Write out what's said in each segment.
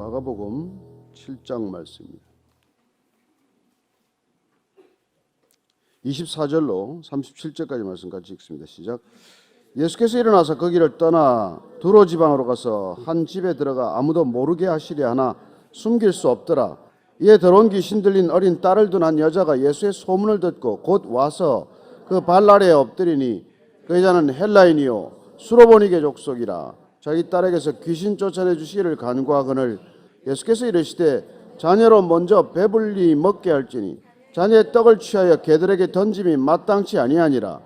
마가복음 7장 말씀입니다. 24절로 37절까지 말씀 같이 읽습니다. 시작. 예수께서 일어나서 거기를 떠나 두로 지방으로 가서 한 집에 들어가 아무도 모르게 하시려 하나 숨길 수 없더라. 이에 더러운 귀신 들린 어린 딸을 둔 한 여자가 예수의 소문을 듣고 곧 와서 그 발 아래에 엎드리니 그 여자는 헬라인이요 수로보니게 족속이라. 자기 딸에게서 귀신 쫓아내 주시기를 간구하거늘 예수께서 이르시되 자녀로 먼저 배불리 먹게 할지니 자녀의 떡을 취하여 개들에게 던짐이 마땅치 아니하니라.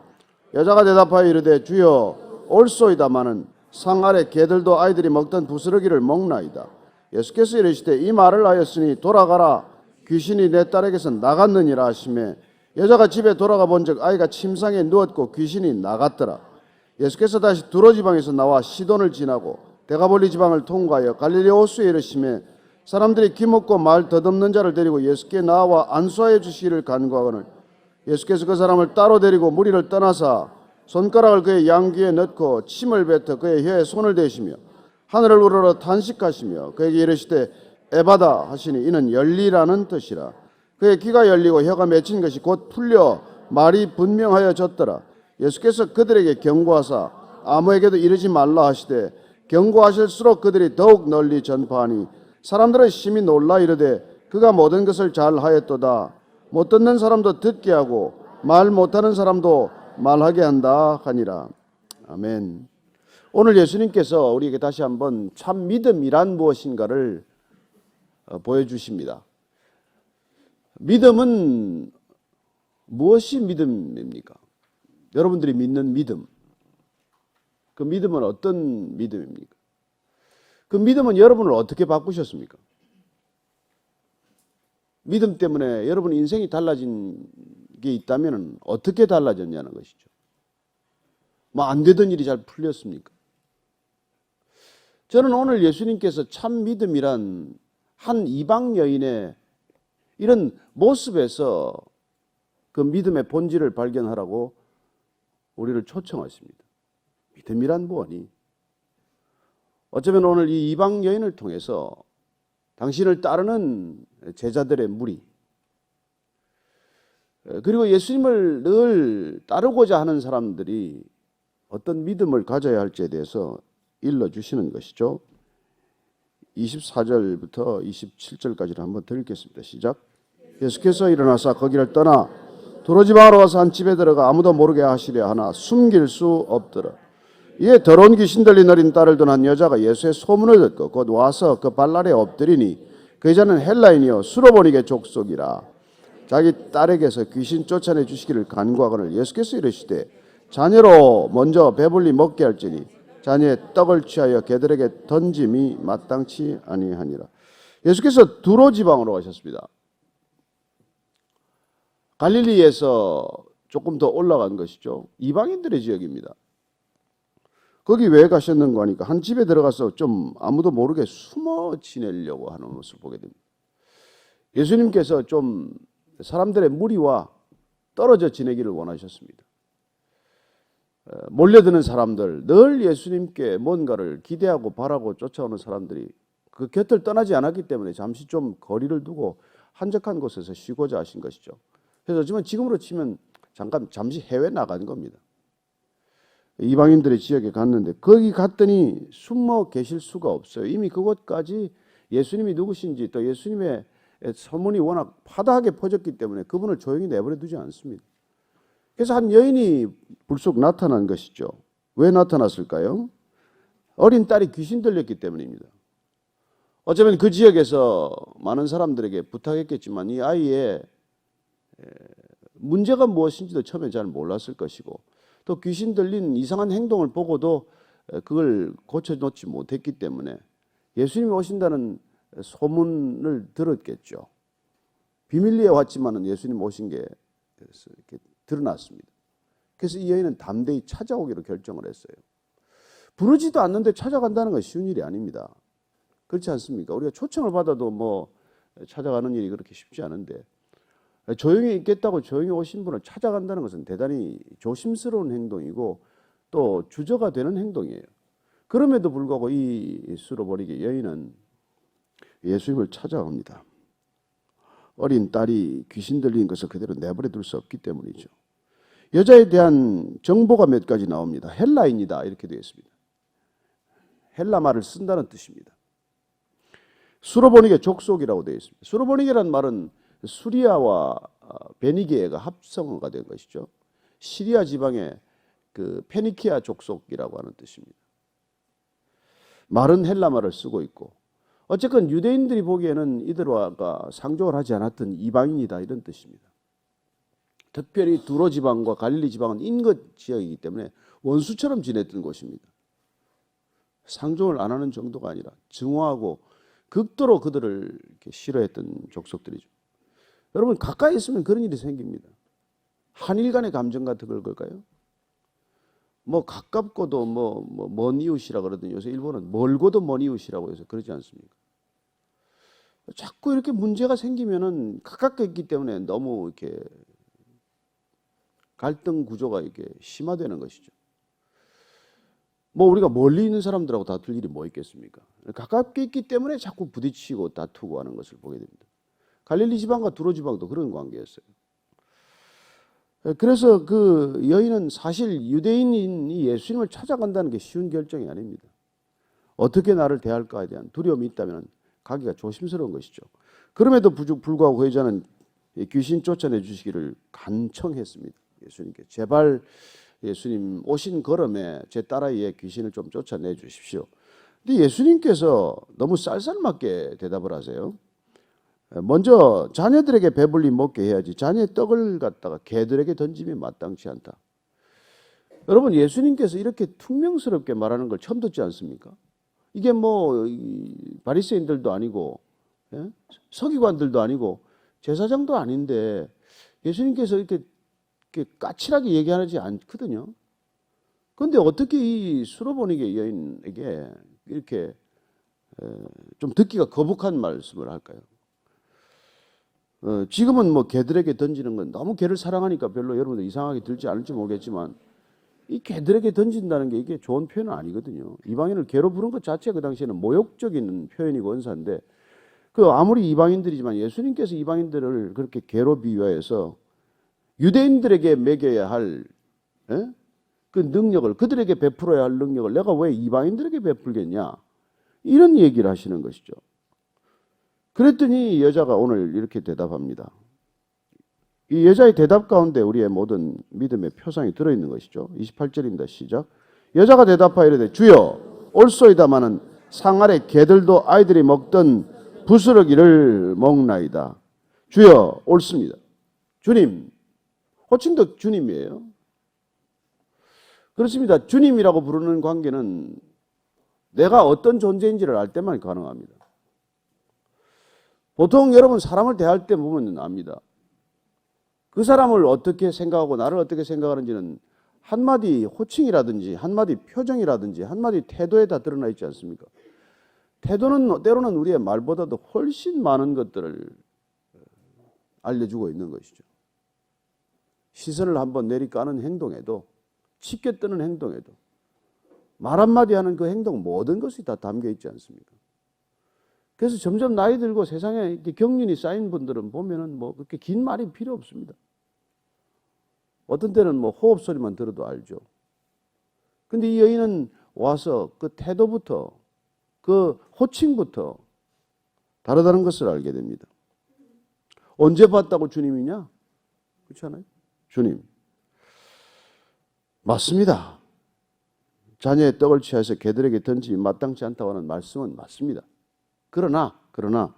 여자가 대답하여 이르되 주여 옳소이다마는 상 아래 개들도 아이들이 먹던 부스러기를 먹나이다. 예수께서 이르시되 이 말을 하였으니 돌아가라 귀신이 내 딸에게서 나갔느니라 하시매 여자가 집에 돌아가 본즉 아이가 침상에 누웠고 귀신이 나갔더라. 예수께서 다시 두로 지방에서 나와 시돈을 지나고 데가볼리 지방을 통과하여 갈릴리 호수에 이르시매 사람들이 기먹고 말 덧없는 자를 데리고 예수께 나와 안수하여 주시기를 간구하거늘 예수께서 그 사람을 따로 데리고 무리를 떠나사 손가락을 그의 양귀에 넣고 침을 뱉어 그의 혀에 손을 대시며 하늘을 우러러 탄식하시며 그에게 이르시되 에바다 하시니 이는 열리라는 뜻이라. 그의 귀가 열리고 혀가 맺힌 것이 곧 풀려 말이 분명하여졌더라. 예수께서 그들에게 경고하사 아무에게도 이르지 말라 하시되 경고하실수록 그들이 더욱 널리 전파하니 사람들은 심히 놀라 이르되 그가 모든 것을 잘 하였도다. 못 듣는 사람도 듣게 하고 말 못하는 사람도 말하게 한다 하니라. 아멘. 오늘 예수님께서 우리에게 다시 한번 참 믿음이란 무엇인가를 보여주십니다. 믿음은 무엇이 믿음입니까? 여러분들이 믿는 믿음, 그 믿음은 어떤 믿음입니까? 그 믿음은 여러분을 어떻게 바꾸셨습니까? 믿음 때문에 여러분 인생이 달라진 게 있다면 어떻게 달라졌냐는 것이죠. 뭐 안 되던 일이 잘 풀렸습니까? 저는 오늘 예수님께서 참 믿음이란 한 이방 여인의 이런 모습에서 그 믿음의 본질을 발견하라고 우리를 초청하십니다. 믿음이란 뭐니? 어쩌면 오늘 이 이방 여인을 통해서 당신을 따르는 제자들의 무리 그리고 예수님을 늘 따르고자 하는 사람들이 어떤 믿음을 가져야 할지에 대해서 일러주시는 것이죠. 24절부터 27절까지를 한번 더 읽겠습니다. 시작. 예수께서 일어나서 거기를 떠나 두로 지방으로 와서 한 집에 들어가 아무도 모르게 하시려 하나 숨길 수 없더라. 이에 더러운 귀신 들린 어린 딸을 둔 한 여자가 예수의 소문을 듣고 곧 와서 그 발 아래에 엎드리니 그 여자는 헬라인이요 수로보니게 족속이라. 자기 딸에게서 귀신 쫓아내 주시기를 간구하거늘 예수께서 이르시되 자녀로 먼저 배불리 먹게 할지니 자녀의 떡을 취하여 개들에게 던짐이 마땅치 아니하니라. 예수께서 두로 지방으로 가셨습니다. 갈릴리에서 조금 더 올라간 것이죠. 이방인들의 지역입니다. 거기 왜 가셨는가 하니까 한 집에 들어가서 좀 아무도 모르게 숨어 지내려고 하는 모습을 보게 됩니다. 예수님께서 좀 사람들의 무리와 떨어져 지내기를 원하셨습니다. 몰려드는 사람들, 늘 예수님께 뭔가를 기대하고 바라고 쫓아오는 사람들이 그 곁을 떠나지 않았기 때문에 잠시 좀 거리를 두고 한적한 곳에서 쉬고자 하신 것이죠. 그래서 지금으로 치면 잠시 해외 나간 겁니다. 이방인들의 지역에 갔는데 거기 갔더니 숨어 계실 수가 없어요. 이미 그곳까지 예수님이 누구신지 또 예수님의 소문이 워낙 파다하게 퍼졌기 때문에 그분을 조용히 내버려 두지 않습니다. 그래서 한 여인이 불쑥 나타난 것이죠. 왜 나타났을까요? 어린 딸이 귀신 들렸기 때문입니다. 어쩌면 그 지역에서 많은 사람들에게 부탁했겠지만 이 아이의 문제가 무엇인지도 처음에 잘 몰랐을 것이고 또 귀신 들린 이상한 행동을 보고도 그걸 고쳐놓지 못했기 때문에 예수님이 오신다는 소문을 들었겠죠. 비밀리에 왔지만은 예수님 오신 게 이렇게 드러났습니다. 그래서 이 여인은 담대히 찾아오기로 결정을 했어요. 부르지도 않는데 찾아간다는 건 쉬운 일이 아닙니다. 그렇지 않습니까? 우리가 초청을 받아도 뭐 찾아가는 일이 그렇게 쉽지 않은데 조용히 있겠다고 조용히 오신 분을 찾아간다는 것은 대단히 조심스러운 행동이고 또 주저가 되는 행동이에요. 그럼에도 불구하고 이 수로보니게 여인은 예수님을 찾아옵니다. 어린 딸이 귀신 들린 것을 그대로 내버려 둘 수 없기 때문이죠. 여자에 대한 정보가 몇 가지 나옵니다. 헬라인이다 이렇게 되어 있습니다. 헬라 말을 쓴다는 뜻입니다. 수로보니게 족속이라고 되어 있습니다. 수로보니게란 말은 수리아와 베니게가 합성어가 된 것이죠. 시리아 지방의 그 페니키아 족속이라고 하는 뜻입니다. 말은 헬라 말을 쓰고 있고 어쨌건 유대인들이 보기에는 이들과 상종을 하지 않았던 이방인이다 이런 뜻입니다. 특별히 두로 지방과 갈릴리 지방은 인근 지역이기 때문에 원수처럼 지냈던 곳입니다. 상종을 안 하는 정도가 아니라 증오하고 극도로 그들을 이렇게 싫어했던 족속들이죠. 여러분 가까이 있으면 그런 일이 생깁니다. 한일 간의 감정 같은 걸까요? 뭐 가깝고도 먼 이웃이라 그러더니 요새 일본은 멀고도 먼 이웃이라고 해서 그러지 않습니까? 자꾸 이렇게 문제가 생기면은 가깝게 있기 때문에 너무 이렇게 갈등 구조가 이렇게 심화되는 것이죠. 뭐 우리가 멀리 있는 사람들하고 다툴 일이 뭐 있겠습니까? 가깝게 있기 때문에 자꾸 부딪히고 다투고 하는 것을 보게 됩니다. 갈릴리 지방과 두로 지방도 그런 관계였어요. 그래서 그 여인은 사실 유대인이 예수님을 찾아간다는 게 쉬운 결정이 아닙니다. 어떻게 나를 대할까에 대한 두려움이 있다면 가기가 조심스러운 것이죠. 그럼에도 불구하고 그 여자는 귀신 쫓아내 주시기를 간청했습니다. 예수님께 제발 예수님 오신 걸음에 제 딸아이의 귀신을 좀 쫓아내 주십시오. 근데 예수님께서 너무 쌀쌀맞게 대답을 하세요. 먼저 자녀들에게 배불리 먹게 해야지 자녀의 떡을 갖다가 개들에게 던짐이 마땅치 않다. 여러분 예수님께서 이렇게 퉁명스럽게 말하는 걸 처음 듣지 않습니까? 이게 뭐 바리새인들도 아니고 서기관들도 아니고 제사장도 아닌데 예수님께서 이렇게 까칠하게 얘기하지 않거든요. 그런데 어떻게 이 수로보니게 여인에게 이렇게 좀 듣기가 거북한 말씀을 할까요? 지금은 뭐 개들에게 던지는 건 너무 개를 사랑하니까 별로 여러분들 이상하게 들지 않을지 모르겠지만 이 개들에게 던진다는 게 이게 좋은 표현은 아니거든요. 이방인을 개로 부른 것 자체가 그 당시에는 모욕적인 표현이고 언사인데 그 아무리 이방인들이지만 예수님께서 이방인들을 그렇게 개로 비유해서 유대인들에게 먹여야 할 그 능력을 그들에게 베풀어야 할 능력을 내가 왜 이방인들에게 베풀겠냐 이런 얘기를 하시는 것이죠. 그랬더니 여자가 오늘 이렇게 대답합니다. 이 여자의 대답 가운데 우리의 모든 믿음의 표상이 들어있는 것이죠. 28절입니다. 시작. 여자가 대답하여 이르되 주여 올소이다마는 상 아래 개들도 아이들이 먹던 부스러기를 먹나이다. 주여 옳습니다. 주님. 호칭도 주님이에요. 그렇습니다. 주님이라고 부르는 관계는 내가 어떤 존재인지를 알 때만 가능합니다. 보통 여러분 사람을 대할 때 보면 압니다. 그 사람을 어떻게 생각하고 나를 어떻게 생각하는지는 한마디 호칭이라든지 한마디 표정이라든지 한마디 태도에 다 드러나 있지 않습니까? 태도는 때로는 우리의 말보다도 훨씬 많은 것들을 알려주고 있는 것이죠. 시선을 한번 내리까는 행동에도 치켜 뜨는 행동에도 말 한마디 하는 그 행동 모든 것이 다 담겨 있지 않습니까? 그래서 점점 나이 들고 세상에 이렇게 경륜이 쌓인 분들은 보면은 뭐 그렇게 긴 말이 필요 없습니다. 어떤 때는 뭐 호흡 소리만 들어도 알죠. 근데 이 여인은 와서 그 태도부터 그 호칭부터 다르다는 것을 알게 됩니다. 언제 봤다고 주님이냐? 그렇지 않아요? 주님. 맞습니다. 자녀의 떡을 취해서 개들에게 던지기 마땅치 않다고 하는 말씀은 맞습니다. 그러나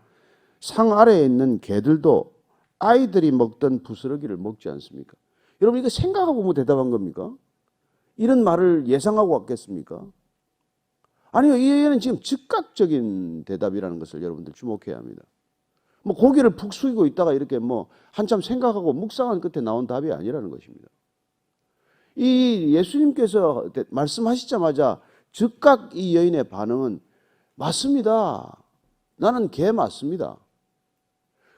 상 아래에 있는 개들도 아이들이 먹던 부스러기를 먹지 않습니까? 여러분 이거 생각하고 뭐 대답한 겁니까? 이런 말을 예상하고 왔겠습니까? 아니요. 이 얘기는 지금 즉각적인 대답이라는 것을 여러분들 주목해야 합니다. 뭐 고개를 푹 숙이고 있다가 이렇게 뭐 한참 생각하고 묵상한 끝에 나온 답이 아니라는 것입니다. 이 예수님께서 말씀하시자마자 즉각 이 여인의 반응은 맞습니다. 나는 개 맞습니다.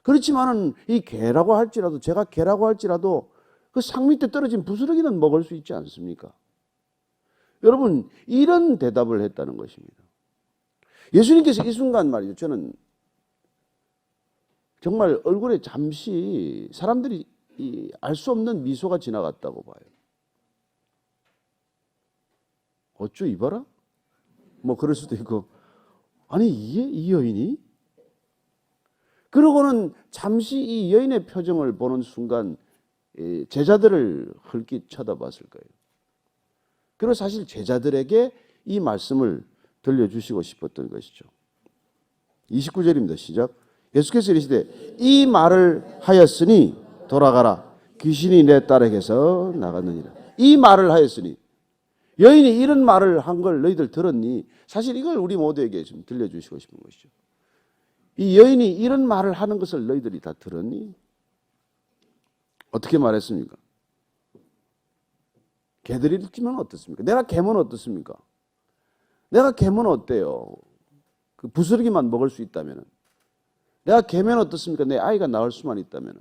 그렇지만은 이 개라고 할지라도 제가 개라고 할지라도 그 상 밑에 떨어진 부스러기는 먹을 수 있지 않습니까? 여러분 이런 대답을 했다는 것입니다. 예수님께서 이 순간 말이죠. 저는 정말 얼굴에 잠시 사람들이 알 수 없는 미소가 지나갔다고 봐요. 어쭈 이봐라? 뭐 그럴 수도 있고, 아니 이게 이 여인이? 그러고는 잠시 이 여인의 표정을 보는 순간 제자들을 흘낏 쳐다봤을 거예요. 그리고 사실 제자들에게 이 말씀을 들려주시고 싶었던 것이죠. 29절입니다. 시작. 예수께서 이르시되 이 말을 하였으니 돌아가라. 귀신이 내 딸에게서 나갔느니라. 이 말을 하였으니, 여인이 이런 말을 한 걸 너희들 들었니? 사실 이걸 우리 모두에게 좀 들려주시고 싶은 것이죠. 이 여인이 이런 말을 하는 것을 너희들이 다 들었니? 어떻게 말했습니까? 개들이 뛰면 어떻습니까? 내가 개면 어떻습니까? 내가 개면 어때요? 그 부스러기만 먹을 수 있다면, 내가 개면 어떻습니까? 내 아이가 낳을 수만 있다면.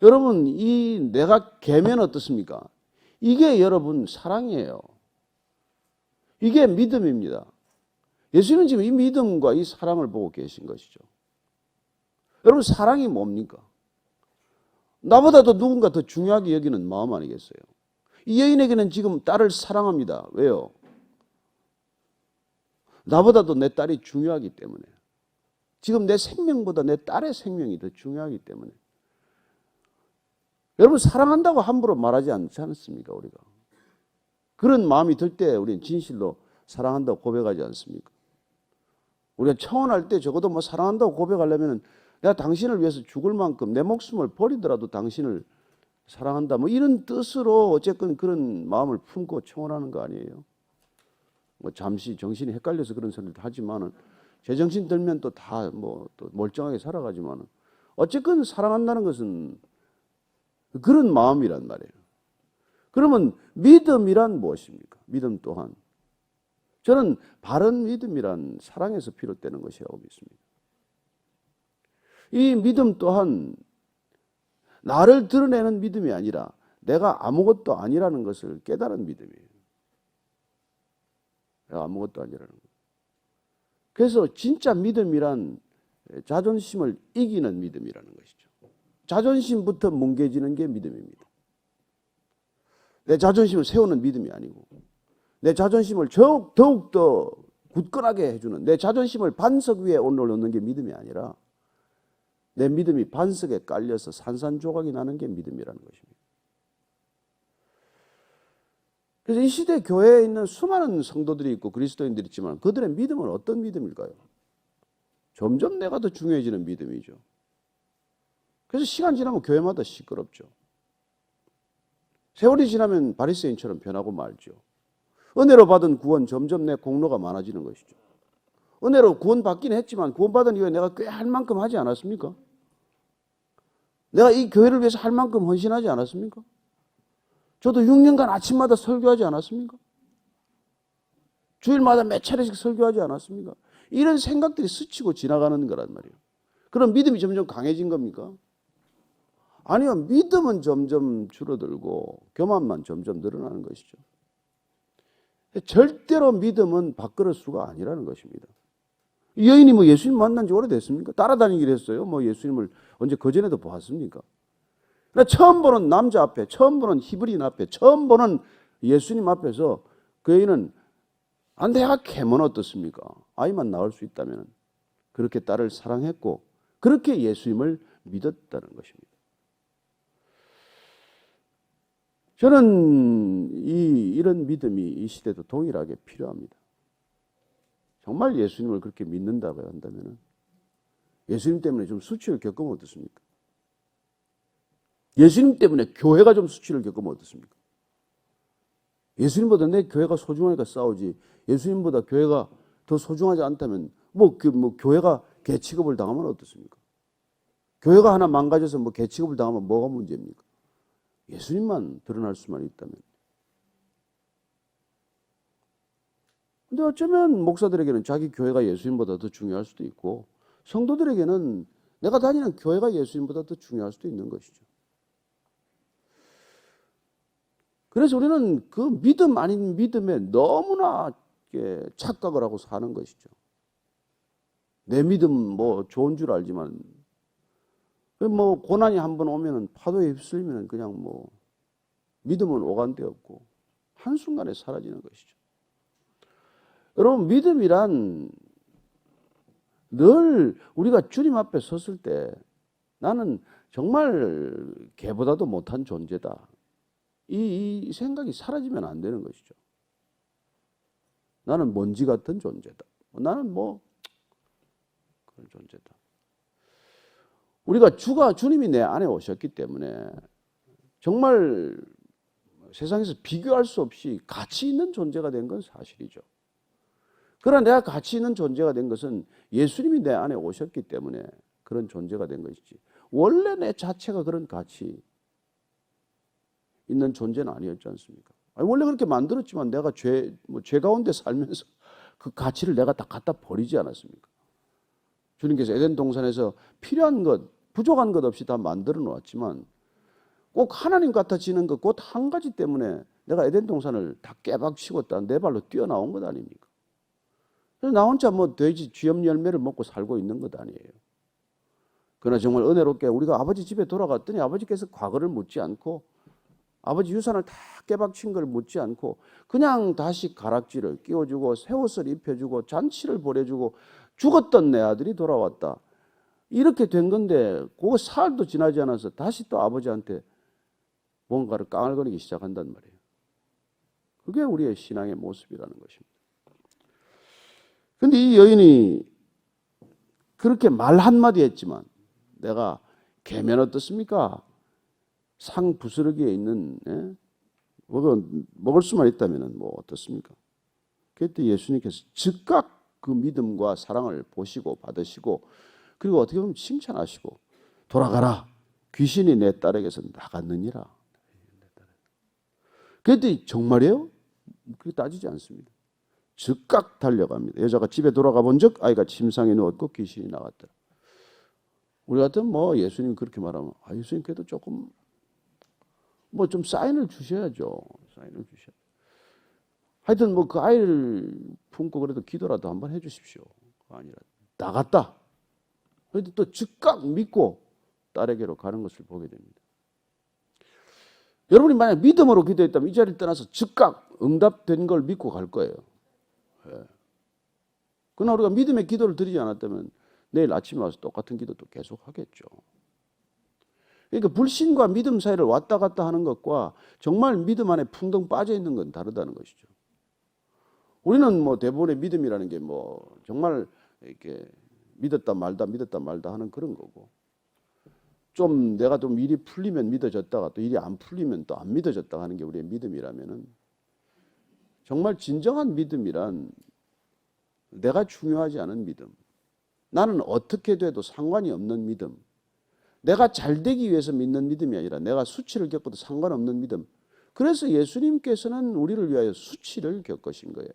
여러분, 이 내가 개면 어떻습니까? 이게 여러분 사랑이에요. 이게 믿음입니다. 예수님은 지금 이 믿음과 이 사랑을 보고 계신 것이죠. 여러분, 사랑이 뭡니까? 나보다도 누군가 더 중요하게 여기는 마음 아니겠어요? 이 여인에게는 지금 딸을 사랑합니다. 왜요? 나보다도 내 딸이 중요하기 때문에. 지금 내 생명보다 내 딸의 생명이 더 중요하기 때문에. 여러분, 사랑한다고 함부로 말하지 않지 않습니까, 우리가? 그런 마음이 들 때 우리는 진실로 사랑한다고 고백하지 않습니까? 우리가 청혼할 때 적어도 뭐 사랑한다고 고백하려면 내가 당신을 위해서 죽을 만큼 내 목숨을 버리더라도 당신을 사랑한다, 뭐 이런 뜻으로 어쨌든 그런 마음을 품고 청혼하는 거 아니에요? 뭐 잠시 정신이 헷갈려서 그런 소리를 하지만은, 제정신 들면 또 다 뭐 또 멀쩡하게 살아가지만은, 어쨌든 사랑한다는 것은 그런 마음이란 말이에요. 그러면 믿음이란 무엇입니까? 믿음 또한, 저는 바른 믿음이란 사랑에서 비롯되는 것이라고 믿습니다. 이 믿음 또한 나를 드러내는 믿음이 아니라 내가 아무것도 아니라는 것을 깨달은 믿음이에요. 내가 아무것도 아니라는 것. 그래서 진짜 믿음이란 자존심을 이기는 믿음이라는 것이죠. 자존심부터 뭉개지는 게 믿음입니다. 내 자존심을 세우는 믿음이 아니고, 내 자존심을 더욱더 굳건하게 해주는, 내 자존심을 반석 위에 올려놓는 게 믿음이 아니라 내 믿음이 반석에 깔려서 산산조각이 나는 게 믿음이라는 것입니다. 그래서 이 시대 교회에 있는 수많은 성도들이 있고 그리스도인들이 있지만 그들의 믿음은 어떤 믿음일까요? 점점 내가 더 중요해지는 믿음이죠. 그래서 시간 지나면 교회마다 시끄럽죠. 세월이 지나면 바리새인처럼 변하고 말죠. 은혜로 받은 구원, 점점 내 공로가 많아지는 것이죠. 은혜로 구원받긴 했지만 구원받은 이후에 내가 꽤 할 만큼 하지 않았습니까? 내가 이 교회를 위해서 할 만큼 헌신하지 않았습니까? 저도 6년간 아침마다 설교하지 않았습니까? 주일마다 몇 차례씩 설교하지 않았습니까? 이런 생각들이 스치고 지나가는 거란 말이에요. 그럼 믿음이 점점 강해진 겁니까? 아니요, 믿음은 점점 줄어들고 교만만 점점 늘어나는 것이죠. 절대로 믿음은 밥그릇수가 아니라는 것입니다. 이 여인이 뭐 예수님 만난 지 오래됐습니까? 따라다니기로 했어요. 뭐 예수님을 언제 그전에도 보았습니까? 처음 보는 남자 앞에, 처음 보는 히브리인 앞에, 처음 보는 예수님 앞에서 그 여인은, 아, 내가 개면 어떻습니까? 아이만 낳을 수 있다면 그렇게 딸을 사랑했고 그렇게 예수님을 믿었다는 것입니다. 저는 이런 믿음이 이 시대도 동일하게 필요합니다. 정말 예수님을 그렇게 믿는다고 한다면 예수님 때문에 좀 수치를 겪으면 어떻습니까? 예수님 때문에 교회가 좀 수치를 겪으면 어떻습니까? 예수님보다 내 교회가 소중하니까 싸우지, 예수님보다 교회가 더 소중하지 않다면 교회가 개취급을 당하면 어떻습니까? 교회가 하나 망가져서 개취급을 당하면 뭐가 문제입니까? 예수님만 드러날 수만 있다면. 근데 어쩌면 목사들에게는 자기 교회가 예수님보다 더 중요할 수도 있고, 성도들에게는 내가 다니는 교회가 예수님보다 더 중요할 수도 있는 것이죠. 그래서 우리는 그 믿음 아닌 믿음에 너무나 착각을 하고 사는 것이죠. 내 믿음 좋은 줄 알지만 뭐 고난이 한번 오면은 파도에 휩쓸리면 그냥 뭐 믿음은 오간데 없고 한순간에 사라지는 것이죠. 여러분, 믿음이란 늘 우리가 주님 앞에 섰을 때 나는 정말 개보다도 못한 존재다. 이 생각이 사라지면 안 되는 것이죠. 나는 먼지 같은 존재다. 나는 뭐 그런 존재다. 우리가 주님이 내 안에 오셨기 때문에 정말 세상에서 비교할 수 없이 가치 있는 존재가 된 건 사실이죠. 그러나 내가 가치 있는 존재가 된 것은 예수님이 내 안에 오셨기 때문에 그런 존재가 된 것이지. 원래 내 자체가 그런 가치 있는 존재는 아니었지 않습니까? 원래 그렇게 만들었지만 내가 죄 가운데 살면서 그 가치를 내가 다 갖다 버리지 않았습니까? 주님께서 에덴 동산에서 필요한 것, 부족한 것 없이 다 만들어 놓았지만 꼭 하나님 같아지는 것, 곧 한 가지 때문에 내가 에덴 동산을 다 깨박치고 내 발로 뛰어나온 것 아닙니까? 그래서 나 혼자 뭐 돼지 쥐염 열매를 먹고 살고 있는 것 아니에요. 그러나 정말 은혜롭게 우리가 아버지 집에 돌아갔더니 아버지께서 과거를 묻지 않고 아버지 유산을 다 깨박친 걸 묻지 않고 그냥 다시 가락지를 끼워주고 새 옷을 입혀주고 잔치를 벌여주고 죽었던 내 아들이 돌아왔다. 이렇게 된 건데 그 사흘도 지나지 않아서 다시 또 아버지한테 뭔가를 깡알거리기 시작한단 말이에요. 그게 우리의 신앙의 모습이라는 것입니다. 그런데 이 여인이 그렇게 말 한마디 했지만 내가 계면 어떻습니까? 상 부스러기에 있는 먹을 수만 있다면 뭐 어떻습니까? 그때 예수님께서 즉각 그 믿음과 사랑을 보시고 받으시고 그리고 어떻게 보면 칭찬하시고 돌아가라. 귀신이 내 딸에게서 나갔느니라. 그랬더니 정말이에요? 그렇게 따지지 않습니다. 즉각 달려갑니다. 여자가 집에 돌아가 본 적 아이가 침상에 누웠고 귀신이 나갔더라. 우리 같으면 뭐 예수님 그렇게 말하면 예수님 그래도 조금 뭐 좀 사인을 주셔야죠. 사인을 주셔. 하여튼 뭐 그 아이를 품고 그래도 기도라도 한번 해주십시오. 아니라 나갔다. 그런데 또 즉각 믿고 딸에게로 가는 것을 보게 됩니다. 여러분이 만약 믿음으로 기도했다면 이 자리를 떠나서 즉각 응답된 걸 믿고 갈 거예요. 그러나 우리가 믿음의 기도를 드리지 않았다면 내일 아침에 와서 똑같은 기도도 계속 하겠죠. 그러니까 불신과 믿음 사이를 왔다 갔다 하는 것과 정말 믿음 안에 풍덩 빠져 있는 건 다르다는 것이죠. 우리는 뭐 대부분의 믿음이라는 게 뭐 정말 이렇게 믿었다 말다 하는 그런 거고, 좀 내가 좀 일이 풀리면 믿어졌다가 또 일이 안 풀리면 또 안 믿어졌다 하는 게 우리의 믿음이라면은, 정말 진정한 믿음이란 내가 중요하지 않은 믿음, 나는 어떻게 돼도 상관이 없는 믿음, 내가 잘 되기 위해서 믿는 믿음이 아니라 내가 수치를 겪어도 상관없는 믿음. 그래서 예수님께서는 우리를 위하여 수치를 겪으신 거예요.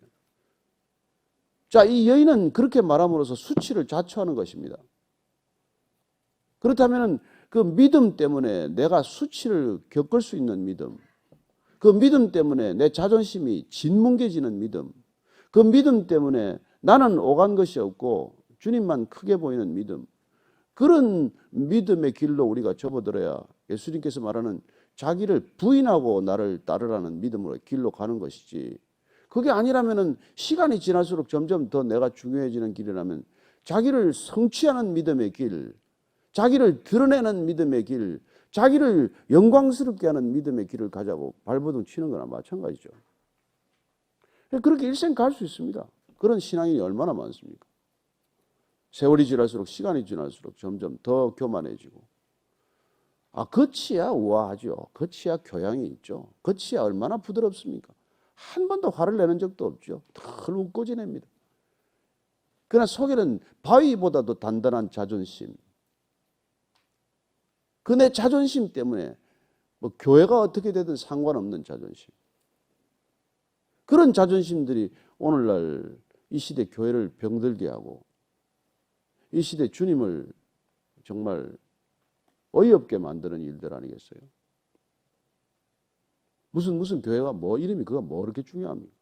자, 이 여인은 그렇게 말함으로써 수치를 자초하는 것입니다. 그렇다면 그 믿음 때문에 내가 수치를 겪을 수 있는 믿음, 그 믿음 때문에 내 자존심이 짓뭉개지는 믿음, 그 믿음 때문에 나는 오간 것이 없고 주님만 크게 보이는 믿음, 그런 믿음의 길로 우리가 접어들어야 예수님께서 말하는 자기를 부인하고 나를 따르라는 믿음으로 길로 가는 것이지, 그게 아니라면 시간이 지날수록 점점 더 내가 중요해지는 길이라면 자기를 성취하는 믿음의 길, 자기를 드러내는 믿음의 길, 자기를 영광스럽게 하는 믿음의 길을 가자고 발버둥 치는 거나 마찬가지죠. 그렇게 일생 갈 수 있습니다. 그런 신앙인이 얼마나 많습니까? 세월이 지날수록, 시간이 지날수록 점점 더 교만해지고, 겉이야 우아하죠. 겉이야 교양이 있죠. 겉이야 얼마나 부드럽습니까? 한 번도 화를 내는 적도 없죠. 늘 웃고 지냅니다. 그러나 속에는 바위보다도 단단한 자존심, 그 내 자존심 때문에 뭐 교회가 어떻게 되든 상관없는 자존심, 그런 자존심들이 오늘날 이 시대 교회를 병들게 하고 이 시대 주님을 정말 어이없게 만드는 일들 아니겠어요? 무슨 교회가 뭐 이름이 그가 뭐 그렇게 중요합니까?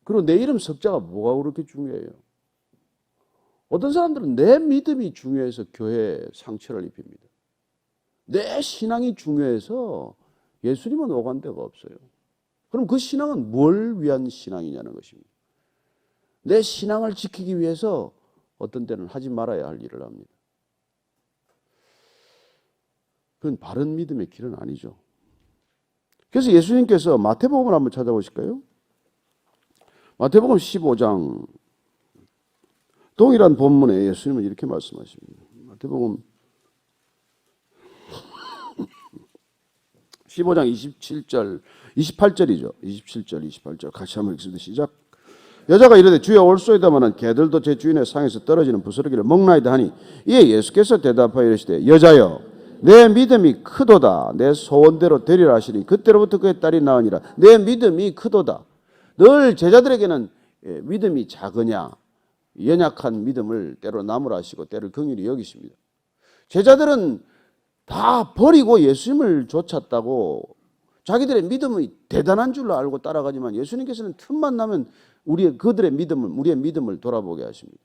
그리고 내 이름 석자가 뭐가 그렇게 중요해요? 어떤 사람들은 내 믿음이 중요해서 교회에 상처를 입힙니다. 내 신앙이 중요해서 예수님은 오간 데가 없어요. 그럼 그 신앙은 뭘 위한 신앙이냐는 것입니다. 내 신앙을 지키기 위해서 어떤 때는 하지 말아야 할 일을 합니다. 그건 바른 믿음의 길은 아니죠. 그래서 예수님께서 마태복음을 한번 찾아보실까요? 마태복음 15장 동일한 본문에 예수님은 이렇게 말씀하십니다. 마태복음 15장 27절, 28절이죠. 27절, 28절 같이 한번 읽습니다. 시작. 여자가 이르되 주여 올소이다마는 개들도 제 주인의 상에서 떨어지는 부스러기를 먹나이다 하니 이에 예수께서 대답하여 이르시되 여자여 내 믿음이 크도다. 내 소원대로 되리라 하시니 그때로부터 그의 딸이 나으니라. 내 믿음이 크도다. 늘 제자들에게는 믿음이 작으냐 연약한 믿음을 때로 나무라 하시고 때를 긍휼히 여기십니다. 제자들은 다 버리고 예수님을 좇았다고 자기들의 믿음이 대단한 줄로 알고 따라가지만 예수님께서는 틈만 나면 그들의 믿음을, 우리의 믿음을 돌아보게 하십니다.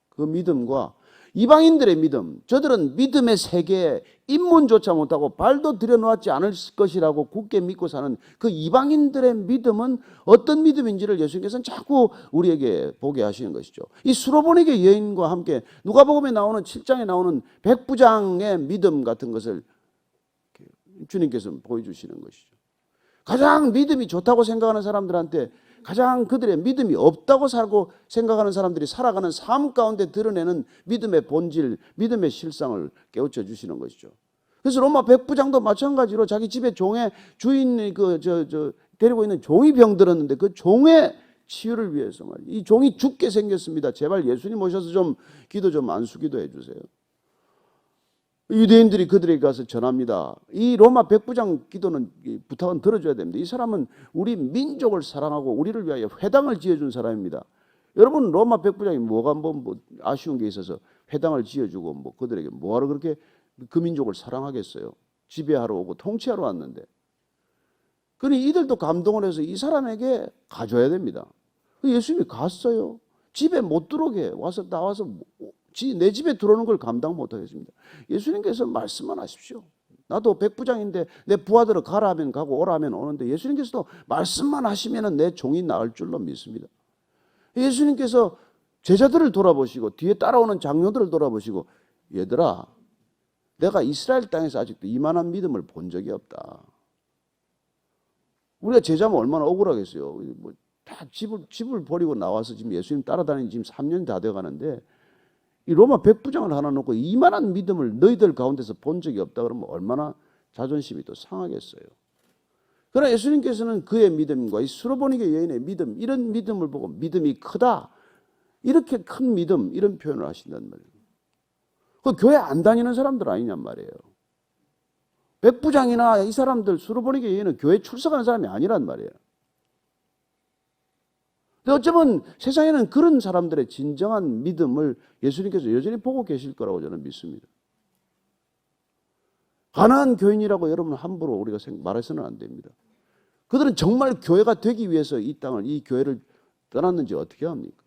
그 믿음과 이방인들의 믿음, 저들은 믿음의 세계에 입문조차 못하고 발도 들여놓지 않을 것이라고 굳게 믿고 사는 그 이방인들의 믿음은 어떤 믿음인지를 예수님께서는 자꾸 우리에게 보게 하시는 것이죠. 이 수로보니게 여인과 함께 누가복음에 나오는 7장에 나오는 백부장의 믿음 같은 것을 주님께서 보여주시는 것이죠. 가장 믿음이 좋다고 생각하는 사람들한테 가장 그들의 믿음이 없다고 살고 생각하는 사람들이 살아가는 삶 가운데 드러내는 믿음의 본질, 믿음의 실상을 깨우쳐 주시는 것이죠. 그래서 로마 백부장도 마찬가지로 자기 집에 종의 주인이 데리고 있는 종이 병들었는데 그 종의 치유를 위해서 말이에요. 이 종이 죽게 생겼습니다. 제발 예수님 오셔서 좀 기도 좀 안수기도 해주세요. 유대인들이 그들에게 가서 전합니다. 이 로마 백부장 기도는 부탁은 들어줘야 됩니다. 이 사람은 우리 민족을 사랑하고 우리를 위하여 회당을 지어준 사람입니다. 여러분 로마 백부장이 뭐가 뭐 아쉬운 게 있어서 회당을 지어주고 뭐 그들에게 뭐하러 그렇게 그 민족을 사랑하겠어요. 지배하러 오고 통치하러 왔는데. 그러니 이들도 감동을 해서 이 사람에게 가줘야 됩니다. 예수님이 갔어요. 집에 못 들어오게 와서 나와서 내 집에 들어오는 걸 감당 못하겠습니다. 예수님께서 말씀만 하십시오. 나도 백부장인데 내 부하들을 가라 하면 가고 오라 하면 오는데 예수님께서도 말씀만 하시면 내 종이 나을 줄로 믿습니다. 예수님께서 제자들을 돌아보시고 뒤에 따라오는 장로들을 돌아보시고 얘들아 내가 이스라엘 땅에서 아직도 이만한 믿음을 본 적이 없다. 우리가 제자면 얼마나 억울하겠어요. 다 집을 버리고 나와서 지금 예수님 따라다니는 지금 3년이 다 돼가는데 이 로마 백부장을 하나 놓고 이만한 믿음을 너희들 가운데서 본 적이 없다 그러면 얼마나 자존심이 또 상하겠어요. 그러나 예수님께서는 그의 믿음과 이 수로보니게 여인의 믿음 이런 믿음을 보고 믿음이 크다 이렇게 큰 믿음 이런 표현을 하신단 말이에요. 그 교회 안 다니는 사람들 아니냔 말이에요. 백부장이나 이 사람들 수로보니게 여인은 교회 출석하는 사람이 아니란 말이에요. 어쩌면 세상에는 그런 사람들의 진정한 믿음을 예수님께서 여전히 보고 계실 거라고 저는 믿습니다. 가난한 교인이라고 여러분 함부로 우리가 말해서는 안 됩니다. 그들은 정말 교회가 되기 위해서 이 땅을, 이 교회를 떠났는지 어떻게 합니까?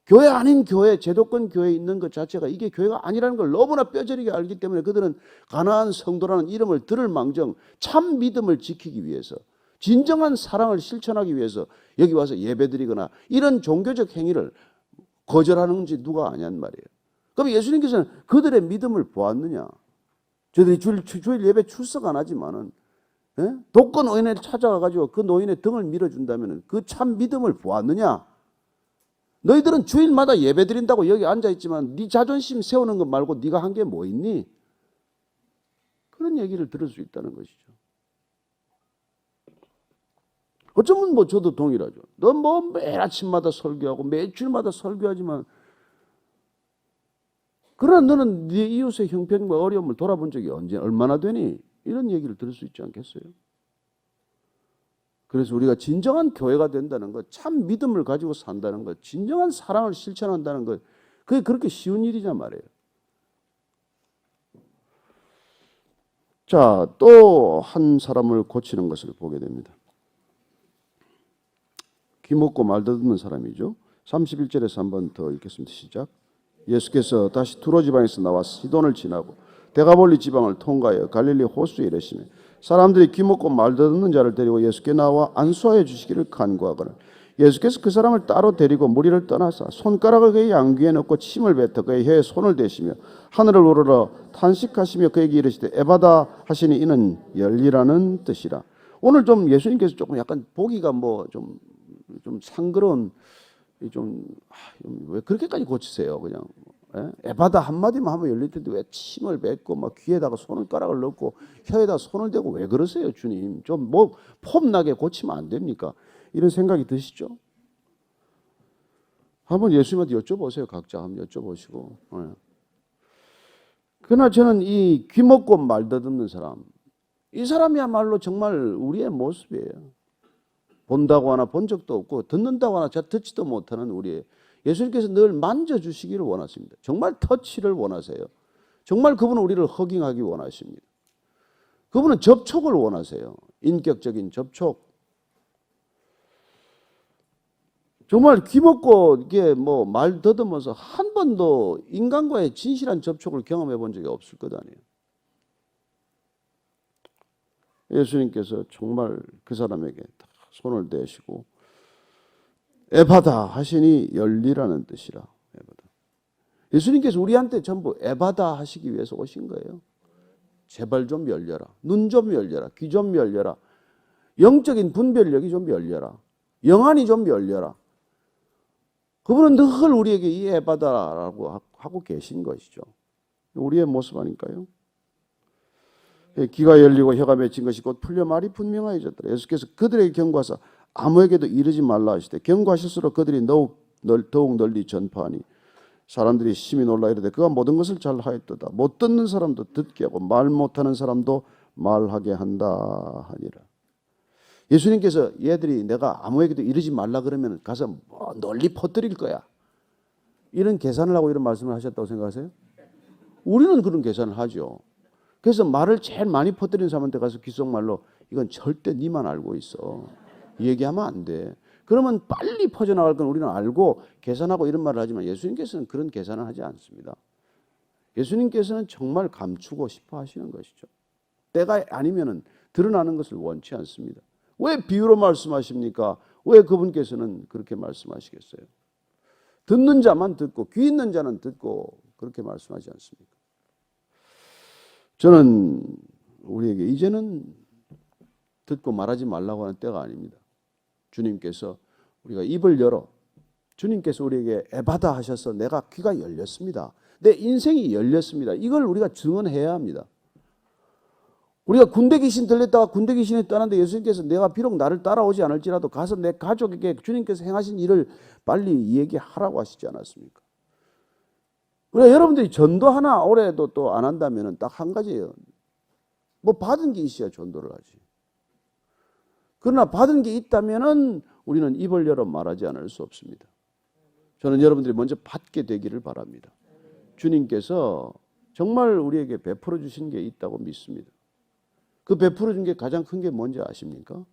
교회 아닌 교회, 제도권 교회에 있는 것 자체가 이게 교회가 아니라는 걸 너무나 뼈저리게 알기 때문에 그들은 가난한 성도라는 이름을 들을 망정 참 믿음을 지키기 위해서 진정한 사랑을 실천하기 위해서 여기 와서 예배드리거나 이런 종교적 행위를 거절하는지 누가 아냔 말이에요. 그럼 예수님께서는 그들의 믿음을 보았느냐? 저들이 주일 예배 출석 안 하지만은 독거 노인을 찾아가가지고 그 노인의 등을 밀어준다면 그 참 믿음을 보았느냐? 너희들은 주일마다 예배드린다고 여기 앉아있지만 네 자존심 세우는 것 말고 네가 한 게 뭐 있니? 그런 얘기를 들을 수 있다는 것이죠. 어쩌면 뭐 저도 동일하죠. 너 뭐 매일 아침마다 설교하고 매일 주일마다 설교하지만 그러나 너는 네 이웃의 형편과 어려움을 돌아본 적이 얼마나 되니? 이런 얘기를 들을 수 있지 않겠어요? 그래서 우리가 진정한 교회가 된다는 것, 참 믿음을 가지고 산다는 것, 진정한 사랑을 실천한다는 것, 그게 그렇게 쉬운 일이란 말이에요. 자, 또 한 사람을 고치는 것을 보게 됩니다. 귀 먹고 말 더듬는 사람이죠. 31절에서 한 번 더 읽겠습니다. 시작. 예수께서 다시 두로 지방에서 나와 시돈을 지나고 데가볼리 지방을 통과하여 갈릴리 호수에 이르시며 사람들이 귀먹고 말 듣는 자를 데리고 예수께 나와 안수하여 주시기를 간구하거늘 예수께서 그 사람을 따로 데리고 무리를 떠나사 손가락을 그의 양귀에 넣고 침을 뱉어 그의 혀에 손을 대시며 하늘을 우러러 탄식하시며 그에게 이르시되 에바다 하시니 이는 열리라는 뜻이라. 오늘 좀 예수님께서 조금 약간 보기가 뭐 좀 상그러운 좀 왜 그렇게까지 고치세요? 그냥 에바다 한마디만 하면 열릴 텐데 왜 침을 뱉고 막 귀에다가 손가락을 넣고 혀에다 손을 대고 왜 그러세요, 주님? 좀 뭐 폼나게 고치면 안 됩니까? 이런 생각이 드시죠? 한번 예수님한테 여쭤보세요. 각자 한번 여쭤보시고. 그러나 저는 이 귀먹고 말 더듬는 사람, 이 사람이야말로 정말 우리의 모습이에요. 본다고 하나 본 적도 없고 듣는다고 하나 듣지도 못하는 우리의 예수님께서 늘 만져주시기를 원하십니다. 정말 터치를 원하세요. 정말 그분은 우리를 허깅하기 원하십니다. 그분은 접촉을 원하세요. 인격적인 접촉. 정말 귀먹고 이게 뭐 말 더듬어서 한 번도 인간과의 진실한 접촉을 경험해 본 적이 없을 것 아니에요. 예수님께서 정말 그 사람에게 손을 대시고 에바다 하시니 열리라는 뜻이라. 에바다. 예수님께서 우리한테 전부 에바다 하시기 위해서 오신 거예요. 제발 좀 열려라. 눈 좀 열려라. 귀 좀 열려라. 영적인 분별력이 좀 열려라. 영안이 좀 열려라. 그분은 늘 우리에게 이 에바다라고 하고 계신 것이죠. 우리의 모습 아닐까요? 귀가 열리고 혀가 맺힌 것이 곧 풀려 말이 분명해졌더라. 예수께서 그들에게 경고하사 아무에게도 이르지 말라 하시되 경고하실수록 그들이 더욱 널리 전파하니 사람들이 심히 놀라 이르되 그가 모든 것을 잘 하였도다. 못 듣는 사람도 듣게 하고 말 못하는 사람도 말하게 한다 하니라. 예수님께서 얘들이 내가 아무에게도 이르지 말라 그러면 가서 뭐 널리 퍼뜨릴 거야. 이런 계산을 하고 이런 말씀을 하셨다고 생각하세요? 우리는 그런 계산을 하죠. 그래서 말을 제일 많이 퍼뜨리는 사람한테 가서 귓속말로 이건 절대 니만 알고 있어. 얘기하면 안 돼. 그러면 빨리 퍼져나갈 건 우리는 알고 계산하고 이런 말을 하지만 예수님께서는 그런 계산을 하지 않습니다. 예수님께서는 정말 감추고 싶어 하시는 것이죠. 때가 아니면은 드러나는 것을 원치 않습니다. 왜 비유로 말씀하십니까? 왜 그분께서는 그렇게 말씀하시겠어요? 듣는 자만 듣고 귀 있는 자는 듣고 그렇게 말씀하지 않습니까? 저는 우리에게 이제는 듣고 말하지 말라고 하는 때가 아닙니다. 주님께서 우리가 입을 열어 주님께서 우리에게 에바다 하셔서 내가 귀가 열렸습니다. 내 인생이 열렸습니다. 이걸 우리가 증언해야 합니다. 우리가 군대 귀신 들렸다가 군대 귀신이 떠났는데 예수님께서 내가 비록 나를 따라오지 않을지라도 가서 내 가족에게 주님께서 행하신 일을 빨리 얘기하라고 하시지 않았습니까? 우리가 여러분들이 전도 하나 올해도 또 안 한다면 딱 한 가지예요. 뭐 받은 게 있어야 전도를 하지. 그러나 받은 게 있다면 우리는 입을 열어 말하지 않을 수 없습니다. 저는 여러분들이 먼저 받게 되기를 바랍니다. 주님께서 정말 우리에게 베풀어 주신 게 있다고 믿습니다. 그 베풀어 준 게 가장 큰 게 뭔지 아십니까?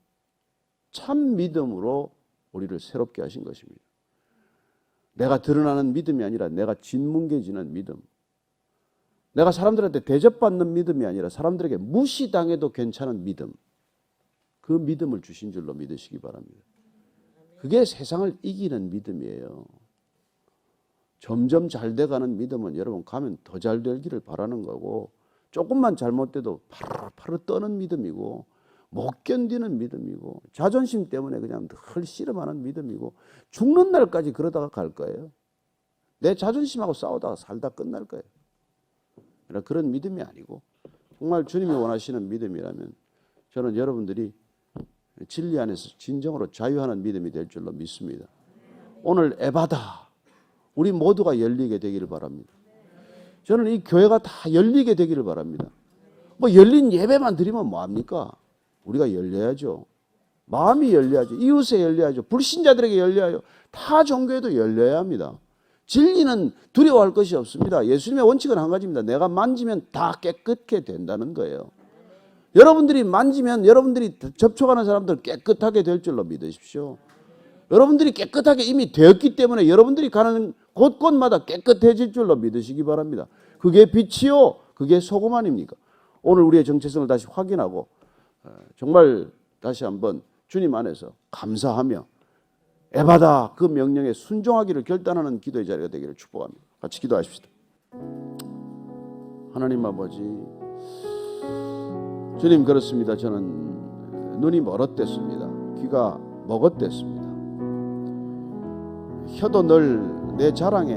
참 믿음으로 우리를 새롭게 하신 것입니다. 내가 드러나는 믿음이 아니라 내가 진뭉개지는 믿음. 내가 사람들한테 대접받는 믿음이 아니라 사람들에게 무시당해도 괜찮은 믿음. 그 믿음을 주신 줄로 믿으시기 바랍니다. 그게 세상을 이기는 믿음이에요. 점점 잘 돼가는 믿음은 여러분 가면 더 잘 되기를 바라는 거고 조금만 잘못돼도 파르르 떠는 믿음이고 못 견디는 믿음이고 자존심 때문에 그냥 늘 씨름하는 믿음이고 죽는 날까지 그러다가 갈 거예요. 내 자존심하고 싸우다가 살다 끝날 거예요. 그런 믿음이 아니고 정말 주님이 원하시는 믿음이라면 저는 여러분들이 진리 안에서 진정으로 자유하는 믿음이 될 줄로 믿습니다. 오늘 에바다 우리 모두가 열리게 되기를 바랍니다. 저는 이 교회가 다 열리게 되기를 바랍니다. 뭐 열린 예배만 드리면 뭐합니까? 우리가 열려야죠. 마음이 열려야죠. 이웃에 열려야죠. 불신자들에게 열려야죠. 타 종교에도 열려야 합니다. 진리는 두려워할 것이 없습니다. 예수님의 원칙은 한 가지입니다. 내가 만지면 다 깨끗게 된다는 거예요. 여러분들이 만지면 여러분들이 접촉하는 사람들 깨끗하게 될 줄로 믿으십시오. 여러분들이 깨끗하게 이미 되었기 때문에 여러분들이 가는 곳곳마다 깨끗해질 줄로 믿으시기 바랍니다. 그게 빛이요, 그게 소금 아닙니까? 오늘 우리의 정체성을 다시 확인하고 정말 다시 한번 주님 안에서 감사하며 에바다 그 명령에 순종하기를 결단하는 기도의 자리가 되기를 축복합니다. 같이 기도하십시다. 하나님 아버지, 주님 그렇습니다. 저는 눈이 멀었댔습니다. 귀가 먹었댔습니다. 혀도 늘 내 자랑에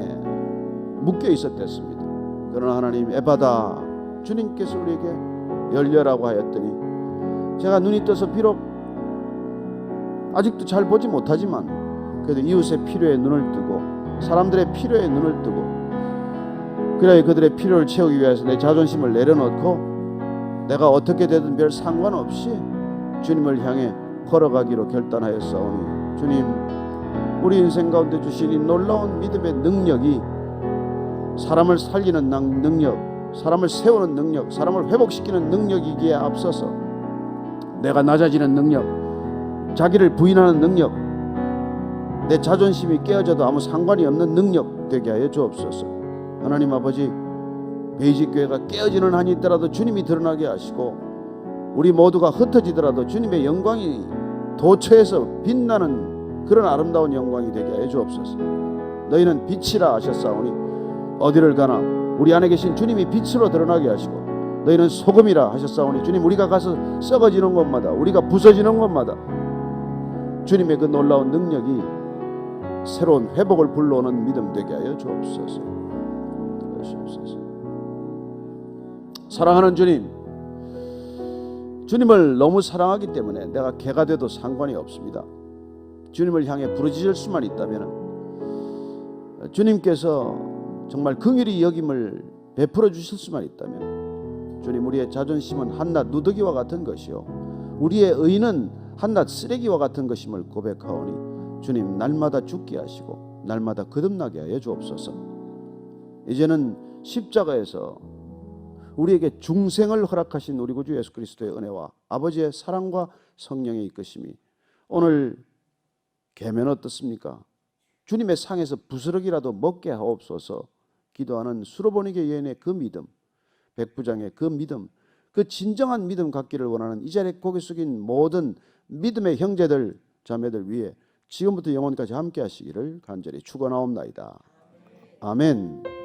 묶여 있었댔습니다. 그러나 하나님 에바다 주님께서 우리에게 열려라고 하였더니 제가 눈이 떠서 비록 아직도 잘 보지 못하지만 그래도 이웃의 필요에 눈을 뜨고 사람들의 필요에 눈을 뜨고 그래야 그들의 필요를 채우기 위해서 내 자존심을 내려놓고 내가 어떻게 되든 별 상관없이 주님을 향해 걸어가기로 결단하였사오니 주님 우리 인생 가운데 주신 이 놀라운 믿음의 능력이 사람을 살리는 능력, 사람을 세우는 능력, 사람을 회복시키는 능력이기에 앞서서 내가 낮아지는 능력, 자기를 부인하는 능력, 내 자존심이 깨어져도 아무 상관이 없는 능력 되게 하여 주옵소서. 하나님 아버지, 베이직교회가 깨어지는 한이 있더라도 주님이 드러나게 하시고 우리 모두가 흩어지더라도 주님의 영광이 도처에서 빛나는 그런 아름다운 영광이 되게 하여 주옵소서. 너희는 빛이라 하셨사오니 어디를 가나 우리 안에 계신 주님이 빛으로 드러나게 하시고 너희는 소금이라 하셨사오니 주님 우리가 가서 썩어지는 곳마다 우리가 부서지는 곳마다 주님의 그 놀라운 능력이 새로운 회복을 불러오는 믿음 되게 하여 주옵소서. 사랑하는 주님, 주님을 너무 사랑하기 때문에 내가 개가 돼도 상관이 없습니다. 주님을 향해 부르짖을 수만 있다면, 주님께서 정말 긍휼히 여김을 베풀어 주실 수만 있다면, 주님 우리의 자존심은 한낱 누더기와 같은 것이요 우리의 의는 한낱 쓰레기와 같은 것임을 고백하오니 주님 날마다 죽게 하시고 날마다 거듭나게 하여 주옵소서. 이제는 십자가에서 우리에게 중생을 허락하신 우리 구주 예수 그리스도의 은혜와 아버지의 사랑과 성령의 이끄심이 오늘 계면 어떻습니까? 주님의 상에서 부스러기라도 먹게 하옵소서. 기도하는 수로보니게 여인의 그 믿음, 백부장의 그 믿음, 그 진정한 믿음 갖기를 원하는 이 자리에 고개 숙인 모든 믿음의 형제들 자매들 위해 지금부터 영원까지 함께 하시기를 간절히 축원하옵나이다. 아멘.